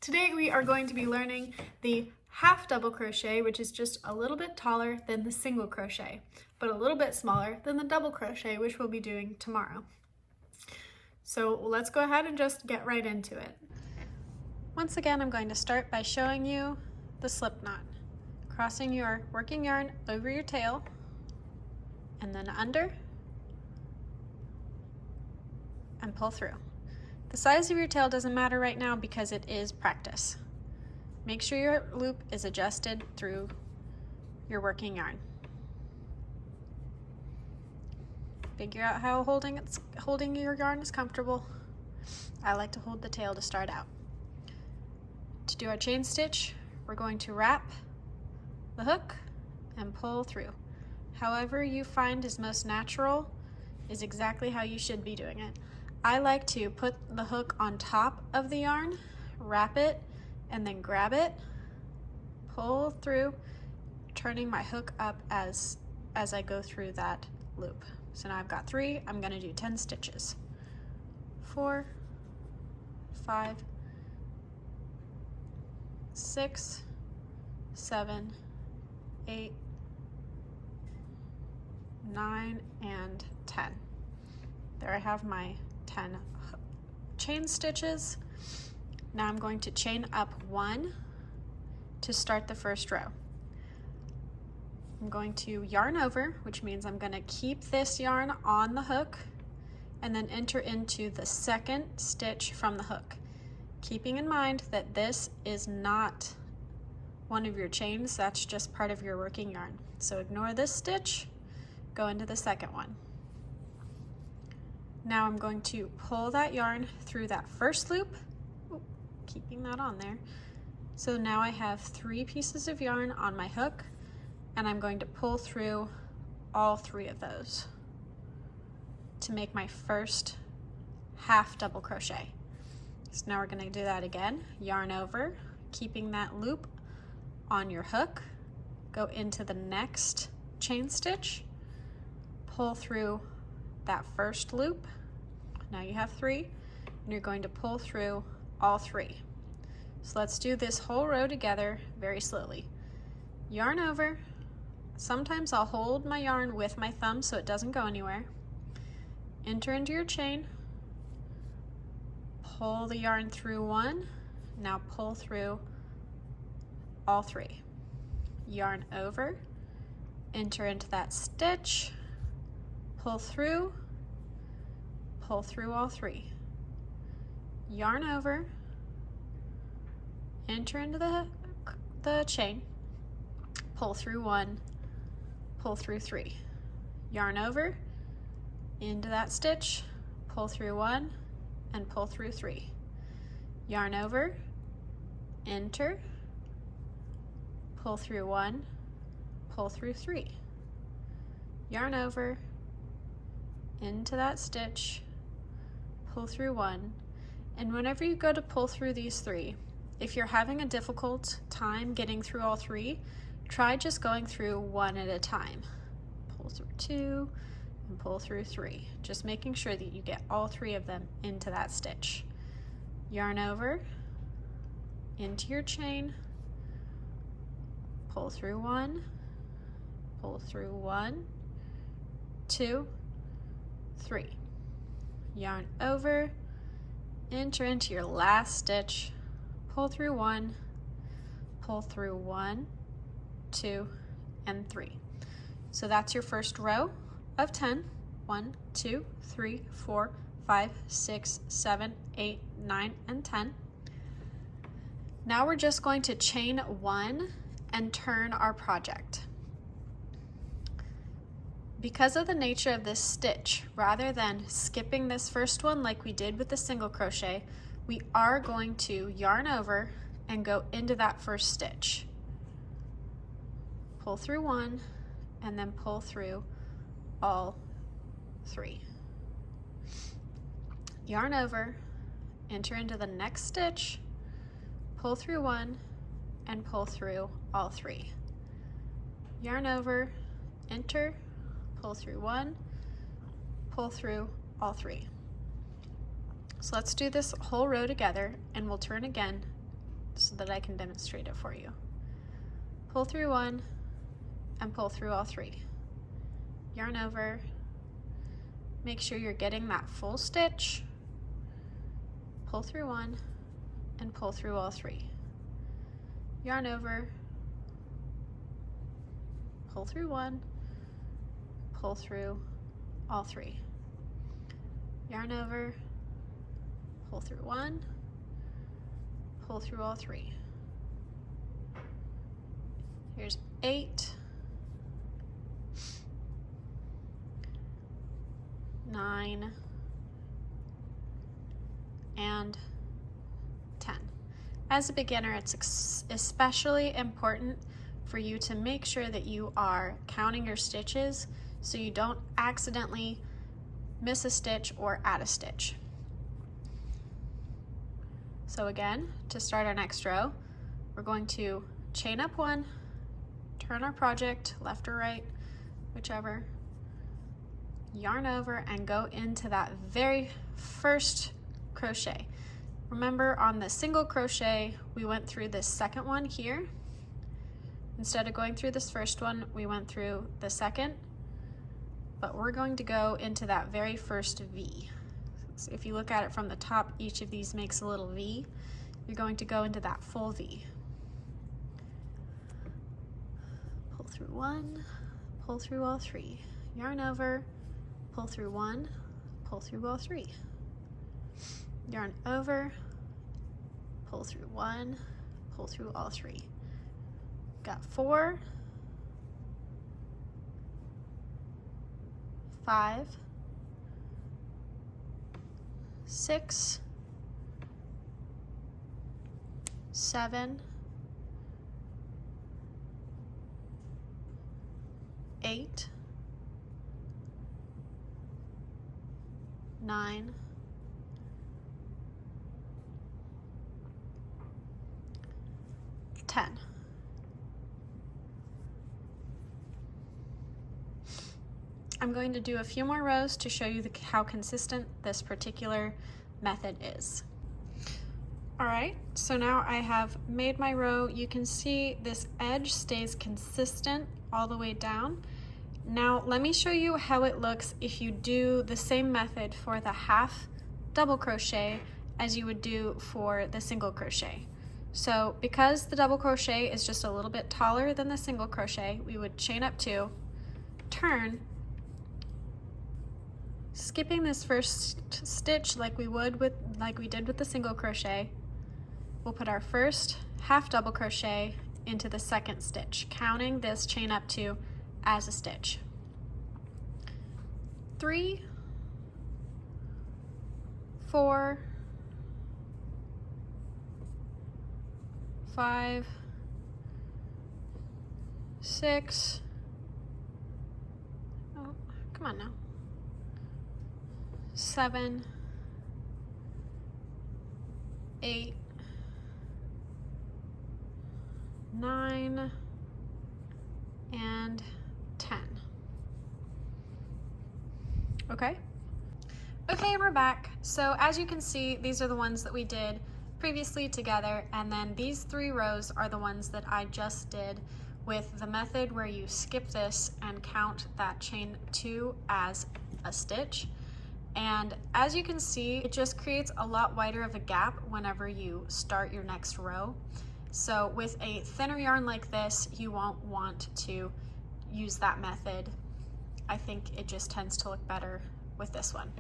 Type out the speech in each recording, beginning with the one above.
Today we are going to be learning the half double crochet, which is just a little bit taller than the single crochet, but a little bit smaller than the double crochet, which we'll be doing tomorrow. So let's go ahead and just get right into it. Once again, I'm going to start by showing you the slip knot. Crossing your working yarn over your tail and then under and pull through. The size of your tail doesn't matter right now because it is practice. Make sure your loop is adjusted through your working yarn. Figure out how holding your yarn is comfortable. I like to hold the tail to start out. To do our chain stitch, we're going to wrap the hook and pull through. However you find is most natural is exactly how you should be doing it. I like to put the hook on top of the yarn, wrap it, and then grab it, pull through, turning my hook up as I go through that loop. So now I've got 3, I'm gonna do 10 stitches. 4, 5, 6, 7, 8, 9, and 10. There I have my 10 chain stitches. Now I'm going to chain up 1 to start the first row. I'm going to yarn over, which means I'm going to keep this yarn on the hook and then enter into the second stitch from the hook, keeping in mind that this is not one of your chains, that's just part of your working yarn. So ignore this stitch, go into the second one. Now I'm going to pull that yarn through that first loop, keeping that on there. So now I have 3 pieces of yarn on my hook, and I'm going to pull through all 3 of those to make my first half double crochet. So now we're going to do that again. Yarn over, keeping that loop on your hook, go into the next chain stitch, pull through that first loop. Now you have 3, and you're going to pull through all 3. So let's do this whole row together very slowly. Yarn over. Sometimes I'll hold my yarn with my thumb so it doesn't go anywhere. Enter into your chain, pull the yarn through 1, now pull through all 3. Yarn over, enter into that stitch, pull through all 3. Yarn over, enter into the chain, pull through 1, pull through 3. Yarn over, into that stitch, pull through 1, and pull through 3. Yarn over, enter, pull through 1, pull through 3. Yarn over, into that stitch, pull through 1, and whenever you go to pull through these 3, if you're having a difficult time getting through all 3, try just going through 1 at a time. Pull through 2 and pull through 3, just making sure that you get all 3 of them into that stitch. Yarn over, into your chain, pull through 1, pull through 1, 2, 3. Yarn over, enter into your last stitch, pull through 1, pull through 1, 2, and 3. So that's your first row of 10. 1, 2, 3, 4, 5, 6, 7, 8, 9, and 10. Now we're just going to chain 1 and turn our project. Because of the nature of this stitch, rather than skipping this first one like we did with the single crochet, we are going to yarn over and go into that first stitch. Pull through 1 and then pull through all 3. Yarn over, enter into the next stitch, pull through 1 and pull through all 3. Yarn over, enter, pull through 1, pull through all 3. So let's do this whole row together and we'll turn again so that I can demonstrate it for you. Pull through one and pull through all three. Yarn over, make sure you're getting that full stitch, pull through one and pull through all three. Yarn over, pull through one, pull through all three. Yarn over, pull through one, pull through all three. Here's 8, 9, and 10. As a beginner, it's especially important for you to make sure that you are counting your stitches so you don't accidentally miss a stitch or add a stitch. So again, to start our next row, we're going to chain up one, turn our project left or right, whichever, yarn over and go into that very first crochet. Remember, on the single crochet, we went through this second one here. Instead of going through this first one, we went through the second, but we're going to go into that very first V. So if you look at it from the top, each of these makes a little V. You're going to go into that full V. Pull through one, pull through all three. Yarn over, pull through one, pull through all three. Yarn over, pull through one, pull through all three. Got 4, 5, 6, 7, 8, 9, 10. I'm going to do a few more rows to show you how consistent this particular method is. All right, so now I have made my row. You can see this edge stays consistent all the way down. Now let me show you how it looks if you do the same method for the half double crochet as you would do for the single crochet. So because the double crochet is just a little bit taller than the single crochet, we would chain up 2, turn, skipping this first stitch like we did with the single crochet. We'll put our first half double crochet into the second stitch, counting this chain up 2 as a stitch. 3, 4, 5, 6, oh, come on now, 7, 8, 9, and 10. Okay? Okay, we're back. So as you can see, these are the ones that we did previously together, and then these 3 rows are the ones that I just did with the method where you skip this and count that chain 2 as a stitch. And as you can see, it just creates a lot wider of a gap whenever you start your next row. So with a thinner yarn like this, you won't want to use that method. I think it just tends to look better with this one.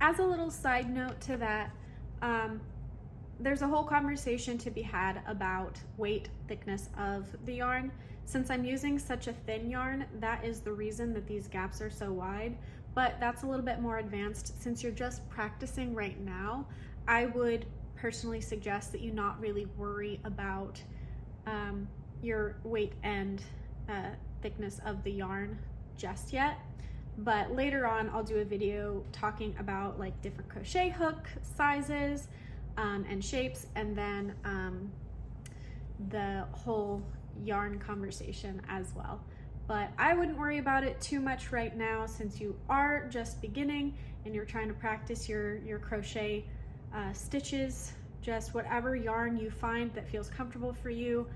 As a little side note to that, there's a whole conversation to be had about weight, thickness of the yarn. Since I'm using such a thin yarn, that is the reason that these gaps are so wide, but that's a little bit more advanced. Since you're just practicing right now, I would personally suggest that you not really worry about your weight and thickness of the yarn just yet. But later on, I'll do a video talking about like different crochet hook sizes and shapes, and then the whole yarn conversation as well. But I wouldn't worry about it too much right now, since you are just beginning and you're trying to practice your crochet stitches just whatever yarn you find that feels comfortable for you.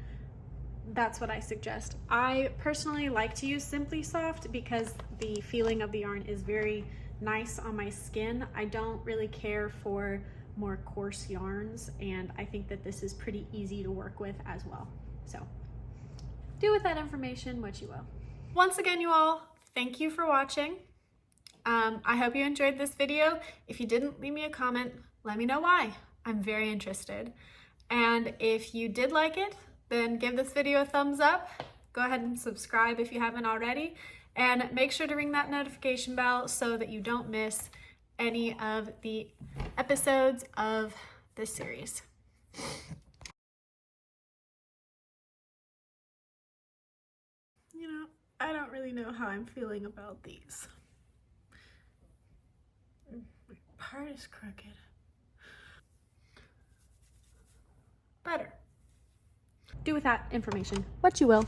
That's what I suggest. I personally like to use Simply Soft because the feeling of the yarn is very nice on my skin. I don't really care for more coarse yarns, and I think that this is pretty easy to work with as well. So do with that information what you will. Once again, you all, thank you for watching. I hope you enjoyed this video. If you didn't, leave me a comment. Let me know why. I'm very interested. And if you did like it, then give this video a thumbs up. Go ahead and subscribe if you haven't already. And make sure to ring that notification bell so that you don't miss any of the episodes of this series. You know, I don't really know how I'm feeling about these. My part is crooked. Better. Do with that information what you will.